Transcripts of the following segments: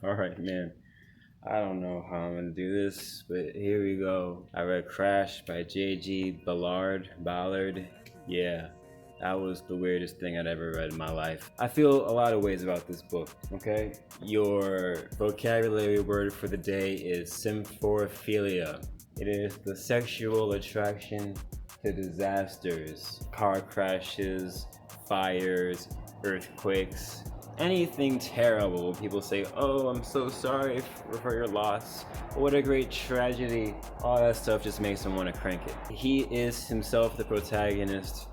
All right, man. I don't know how I'm gonna do this, but here we go. I read Crash by J.G. Ballard. Yeah, that was the weirdest thing I'd ever read in my life. I feel a lot of ways about this book, okay? Your vocabulary word for the day is symphorophilia. It is the sexual attraction to disasters, car crashes, fires, earthquakes, anything terrible. People say, oh, I'm so sorry for your loss. What a great tragedy. All that stuff just makes him want to crank it. He is himself the protagonist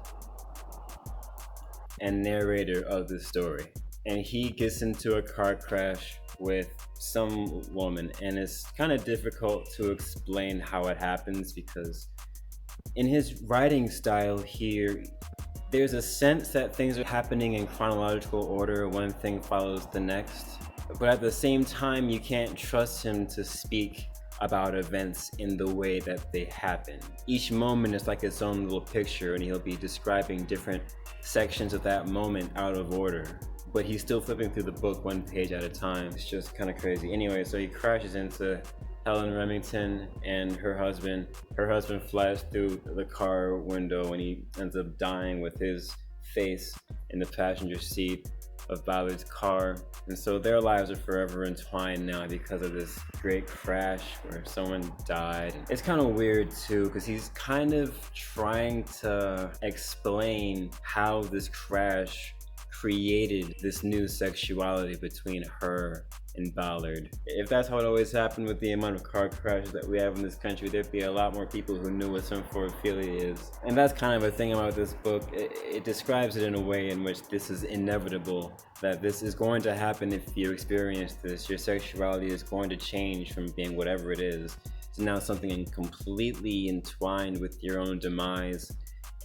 and narrator of the story. And he gets into a car crash with some woman, and it's kind of difficult to explain how it happens because in his writing style here, there's a sense that things are happening in chronological order, one thing follows the next. But at the same time, you can't trust him to speak about events in the way that they happen. Each moment is like its own little picture, and he'll be describing different sections of that moment out of order. But he's still flipping through the book one page at a time. It's just kind of crazy. Anyway, so he crashes into Helen Remington and her husband. Her husband flies through the car window and he ends up dying with his face in the passenger seat of Ballard's car. And so their lives are forever entwined now because of this great crash where someone died. It's kind of weird too, because he's kind of trying to explain how this crash created this new sexuality between her and Ballard. If that's how it always happened with the amount of car crashes that we have in this country, there'd be a lot more people who knew what symphorophilia is. And that's kind of a thing about this book. It describes it in a way in which this is inevitable, that this is going to happen if you experience this. Your sexuality is going to change from being whatever it is to now something completely entwined with your own demise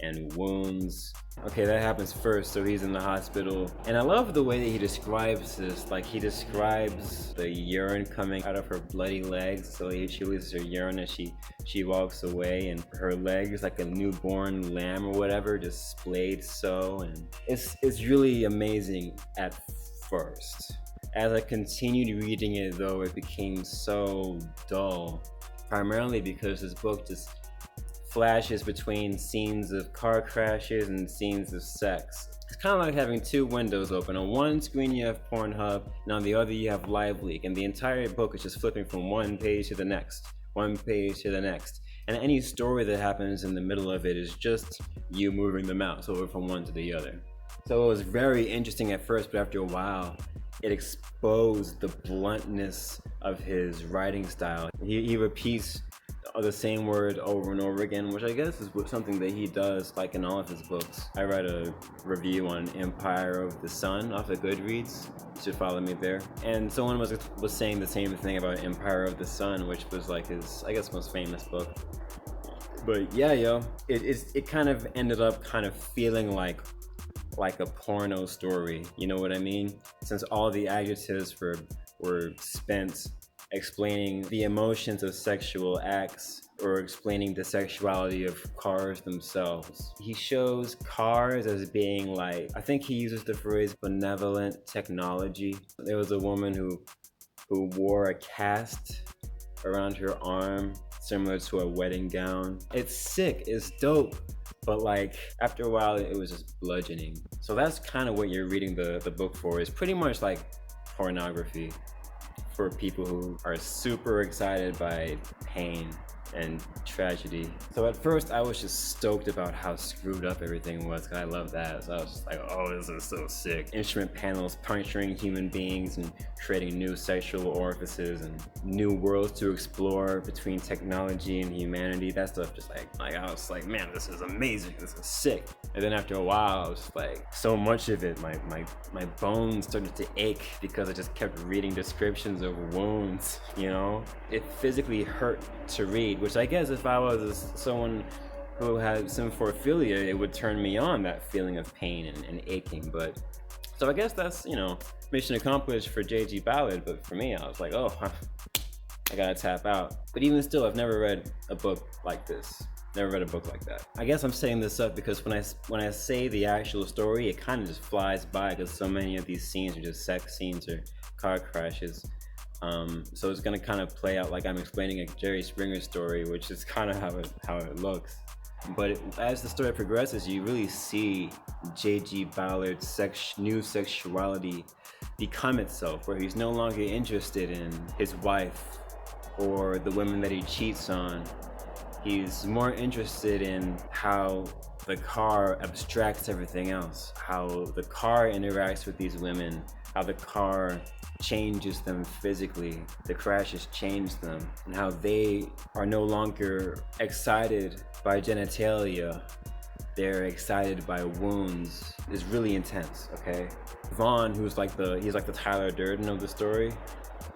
and wounds. Okay, that happens first, so he's in the hospital. And I love the way that he describes this. Like, he describes the urine coming out of her bloody legs. So she loses her urine and she walks away, and her legs, like a newborn lamb or whatever, just splayed so. And it's really amazing at first. As I continued reading it, though, it became so dull. Primarily because this book just flashes between scenes of car crashes and scenes of sex. It's kind of like having two windows open. On one screen you have Pornhub, and on the other you have LiveLeak, and the entire book is just flipping from one page to the next, one page to the next. And any story that happens in the middle of it is just you moving the mouse over from one to the other. So it was very interesting at first, but after a while, it exposed the bluntness of his writing style. He repeats the same word over and over again, which I guess is something that he does like in all of his books. I read a review on Empire of the Sun off of Goodreads. You should follow me there. And someone was saying the same thing about Empire of the Sun, which was like his, I guess, most famous book. But yeah, yo, it kind of ended up kind of feeling like a porno story. You know what I mean? Since all the adjectives were spent explaining the emotions of sexual acts or explaining the sexuality of cars themselves. He shows cars as being like, I think he uses the phrase benevolent technology. There was a woman who wore a cast around her arm similar to a wedding gown. It's sick, it's dope, but like after a while it was just bludgeoning. So that's kind of what you're reading the book for. It's pretty much like pornography for people who are super excited by pain and tragedy. So at first I was just stoked about how screwed up everything was, because I love that. So I was just like, oh, this is so sick. Instrument panels puncturing human beings and creating new sexual orifices and new worlds to explore between technology and humanity. That stuff just like I was like, man, this is amazing, this is sick. And then after a while I was like, so much of it, my bones started to ache because I just kept reading descriptions of wounds, you know? It physically hurt to read, which I guess if I was someone who had symphorophilia, it would turn me on, that feeling of pain and aching. But so I guess that's, you know, mission accomplished for J.G. Ballard. But for me, I was like, oh, I gotta tap out. But even still, I've never read a book like this. Never read a book like that. I guess I'm setting this up because when I say the actual story, it kind of just flies by because so many of these scenes are just sex scenes or car crashes. So it's gonna kind of play out like I'm explaining a Jerry Springer story, which is kind of how it looks. But as the story progresses, you really see J.G. Ballard's new sexuality become itself, where he's no longer interested in his wife or the women that he cheats on. He's more interested in how the car abstracts everything else, how the car interacts with these women, how the car changes them physically, the crashes change them, and how they are no longer excited by genitalia, they're excited by wounds. It's really intense, okay? Vaughn, he's like the Tyler Durden of the story.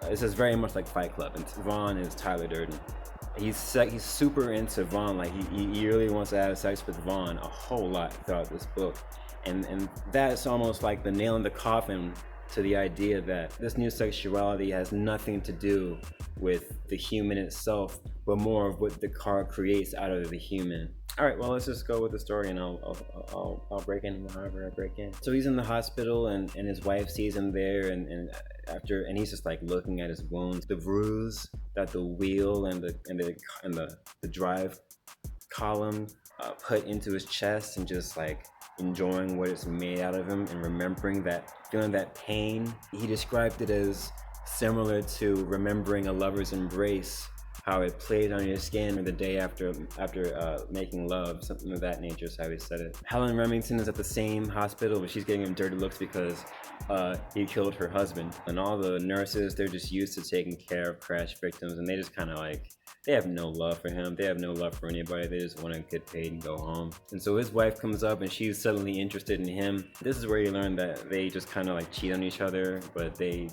This is very much like Fight Club, and Vaughn is Tyler Durden. He's super into Vaughn, like he really wants to have sex with Vaughn a whole lot throughout this book. And that's almost like the nail in the coffin to the idea that this new sexuality has nothing to do with the human itself, but more of what the car creates out of the human. All right, well, let's just go with the story, and I'll break in however I break in. So he's in the hospital, and his wife sees him there, and he's just like looking at his wounds, the bruise that the wheel and the drive column put into his chest, and just like enjoying what it's made out of him, and remembering that, feeling that pain. He described it as similar to remembering a lover's embrace, how it played on your skin the day after making love, something of that nature is how he said it. Helen Remington is at the same hospital, but she's getting him dirty looks because he killed her husband. And all the nurses, they're just used to taking care of crash victims, and they just kind of like, they have no love for him. They have no love for anybody. They just want to get paid and go home. And so his wife comes up, and she's suddenly interested in him. This is where you learn that they just kind of like cheat on each other, but they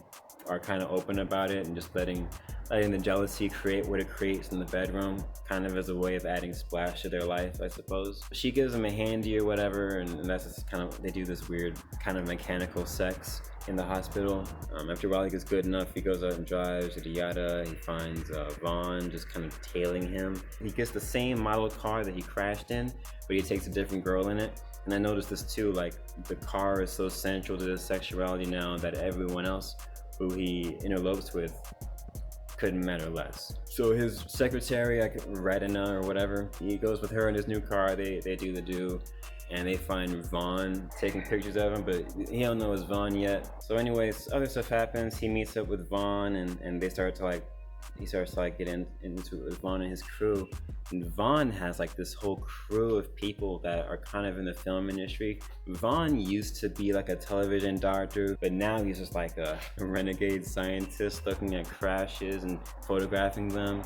are kind of open about it, and just letting the jealousy create what it creates in the bedroom, kind of as a way of adding splash to their life, I suppose. She gives him a handy or whatever, and that's just kind of, they do this weird kind of mechanical sex in the hospital. After a while, he gets good enough, he goes out and drives, yada yada. He finds Vaughn just kind of tailing him. He gets the same model car that he crashed in, but he takes a different girl in it. And I noticed this too, like the car is so central to his sexuality now that everyone else who he interlopes with couldn't matter less. So his secretary, like Radina or whatever, he goes with her in his new car. They do the do, and they find Vaughn taking pictures of him, but he don't know it's Vaughn yet. So anyways, other stuff happens. He meets up with Vaughn, and they start to like, he starts to like get into Vaughn and his crew. And Vaughn has like this whole crew of people that are kind of in the film industry. Vaughn used to be like a television doctor, but now he's just like a renegade scientist looking at crashes and photographing them.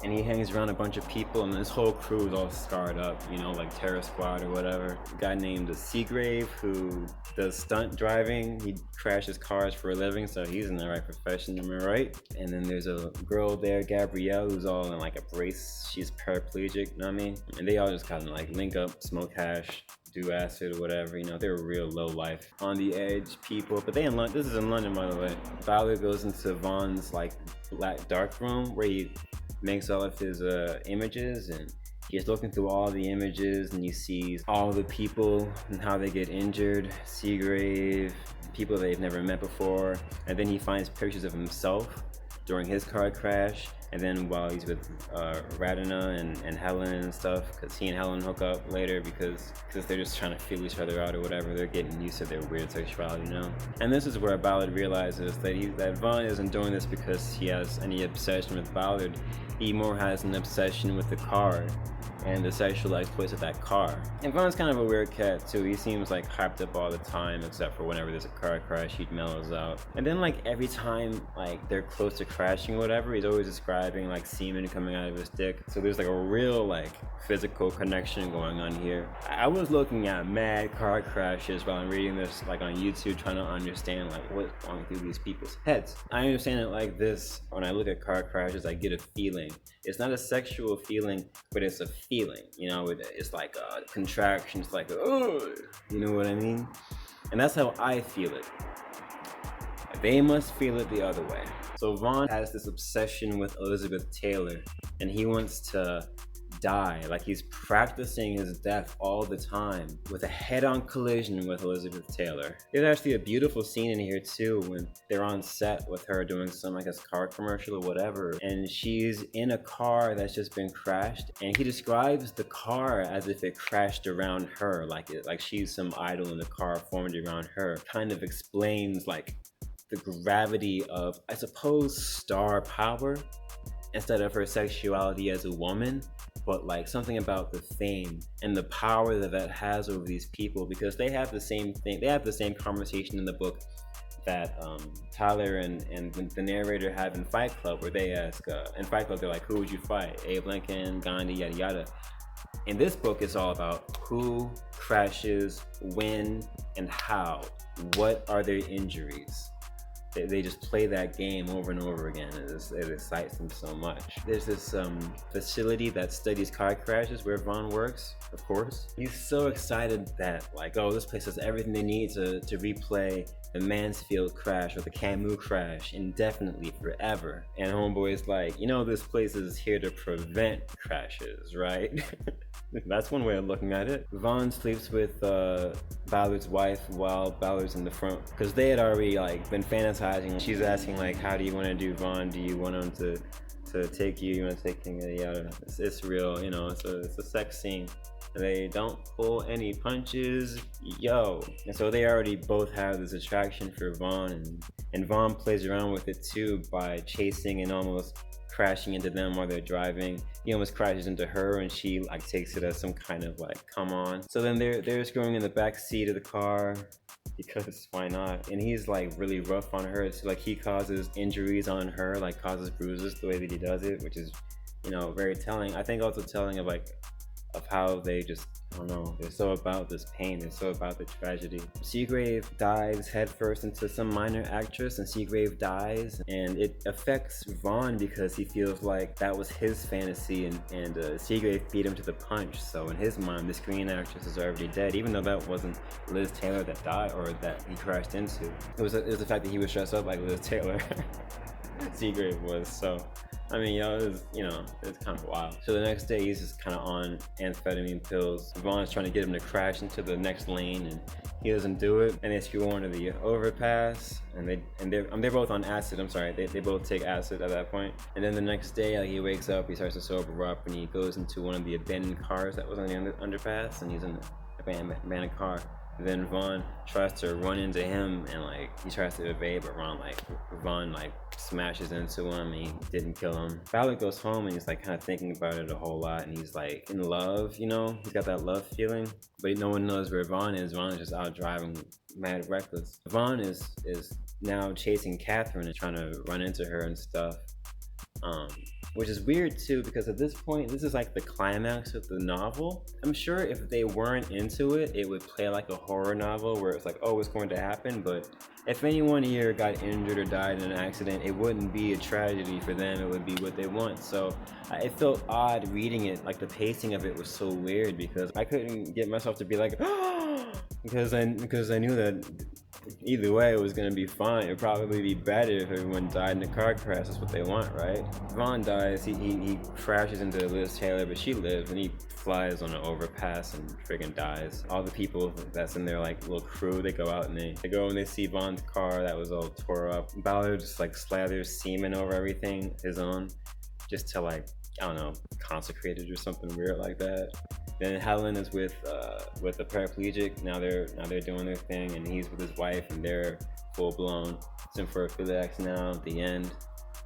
And he hangs around a bunch of people, and this whole crew is all scarred up, you know, like Terror Squad or whatever. A guy named Seagrave who does stunt driving. He crashes cars for a living, so he's in the right profession, am I right? And then there's a girl there, Gabrielle, who's all in like a brace. She's paraplegic, you know what I mean? And they all just kind of like link up, smoke hash, do acid or whatever, you know. They're real low life, on the edge people. But they in London. This is in London, by the way. Ballard goes into Vaughn's like black dark room where he makes all of his images, and he's looking through all the images, and he sees all the people and how they get injured. Seagrave, people they've never met before. And then he finds pictures of himself during his car crash, and then while he's with Radina and Helen and stuff, because he and Helen hook up later because they're just trying to feel each other out or whatever. They're getting used to their weird sexuality now. And this is where Ballard realizes that Vaughn isn't doing this because he has any obsession with Ballard. He more has an obsession with the car and the sexual exploits of that car. And Vaughn's kind of a weird cat too. He seems like hyped up all the time, except for whenever there's a car crash, he mellows out. And then like every time like they're close to crashing or whatever, he's always describing like semen coming out of his dick. So there's like a real like physical connection going on here. I was looking at mad car crashes while I'm reading this like on YouTube, trying to understand like what's going through these people's heads. I understand it like this: when I look at car crashes, I get a feeling. It's not a sexual feeling, but it's a feeling, you know. It's like a contraction, it's like oh, you know what I mean? And that's how I feel it. They must feel it the other way. So Vaughn has this obsession with Elizabeth Taylor, and he wants to die. Like he's practicing his death all the time with a head-on collision with Elizabeth Taylor. There's actually a beautiful scene in here too when they're on set with her doing some, I guess, car commercial or whatever, and she's in a car that's just been crashed, and he describes the car as if it crashed around her, like she's some idol in the car formed around her. Kind of explains like the gravity of, I suppose, star power instead of her sexuality as a woman, but like something about the fame and the power that has over these people, because they have the same thing. They have the same conversation in the book that Tyler and the narrator have in Fight Club, where they ask, in Fight Club, they're like, who would you fight? Abe Lincoln, Gandhi, yada yada. In this book, it's all about who crashes, when, and how. What are their injuries? They just play that game over and over again. It excites them so much. There's this facility that studies car crashes where Vaughn works, of course. He's so excited that, like, oh, this place has everything they need to replay the Mansfield crash or the Camus crash indefinitely, forever. And Homeboy's like, you know, this place is here to prevent crashes, right? That's one way of looking at it. Vaughn sleeps with Ballard's wife while Ballard's in the front, because they had already like been fantasizing. She's asking like, how do you want to do Vaughn? Do you want him to take you? You want to take him? Yeah, it's real, you know. It's a sex scene. They don't pull any punches, yo. And so they already both have this attraction for Vaughn, and Vaughn plays around with it too by chasing and almost crashing into them while they're driving. He almost crashes into her, and she like takes it as some kind of like, come on. So then they're screwing in the back seat of the car, because why not? And he's like really rough on her. So like he causes injuries on her, like causes bruises the way that he does it, which is, you know, very telling. I think also telling of like, of how they just, I don't know, they're so about this pain, they're so about the tragedy. Seagrave dives headfirst into some minor actress, and Seagrave dies, and it affects Vaughn because he feels like that was his fantasy, and Seagrave beat him to the punch. So in his mind, the screen actress is already dead, even though that wasn't Liz Taylor that died, or that he crashed into. It was the fact that he was dressed up like Liz Taylor. Seagrave was, so I mean, it's kind of wild. So the next day, he's just kind of on amphetamine pills. Vaughn's trying to get him to crash into the next lane, and he doesn't do it. And they screw onto the overpass, and they're both on acid. I'm sorry, they both take acid at that point. And then the next day, like, he wakes up, he starts to sober up, and he goes into one of the abandoned cars that was on the underpass, and he's in an abandoned car. Then Vaughn tries to run into him, and like he tries to evade, but Vaughn smashes into him, and he didn't kill him. Ballard goes home, and he's like kind of thinking about it a whole lot, and he's like in love, you know, he's got that love feeling, but no one knows where Vaughn is. Vaughn is just out driving mad reckless. Vaughn is now chasing Catherine and trying to run into her and stuff. Which is weird too, because at this point, this is like the climax of the novel. I'm sure if they weren't into it, it would play like a horror novel where it's like, oh, it's going to happen. But if anyone here got injured or died in an accident, it wouldn't be a tragedy for them. It would be what they want. So it felt odd reading it. Like the pacing of it was so weird, because I couldn't get myself to be like, because I knew that either way, it was gonna be fine. It'd probably be better if everyone died in a car crash. That's what they want, right? Vaughn dies. He crashes into Liz Taylor, but she lives, and he flies on an overpass and friggin' dies. All the people that's in their like little crew, they go out and they go and they see Vaughn's car that was all tore up. Ballard just like slathers semen over everything, his own, just to like, I don't know, consecrate it or something weird like that. Then Helen is with a paraplegic. Now they're doing their thing, and he's with his wife, and they're full blown symphophiliacs now at the end.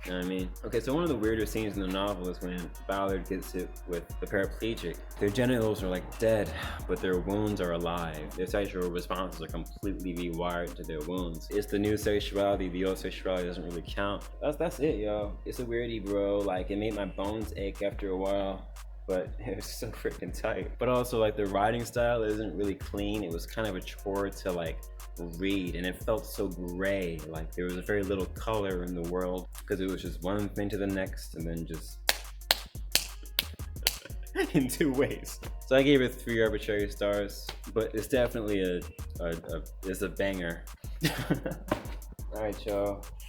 You know what I mean? Okay, so one of the weirder scenes in the novel is when Ballard gets it with the paraplegic. Their genitals are like dead, but their wounds are alive. Their sexual responses are completely rewired to their wounds. It's the new sexuality. The old sexuality doesn't really count. That's it, yo. It's a weirdie, bro. Like, it made my bones ache after a while, but it was so freaking tight. But also, like, the writing style isn't really clean. It was kind of a chore to like read, and it felt so gray. Like there was very little color in the world, because it was just one thing to the next, and then just in two ways. So I gave it 3 arbitrary stars, but it's definitely it's a banger. All right, y'all.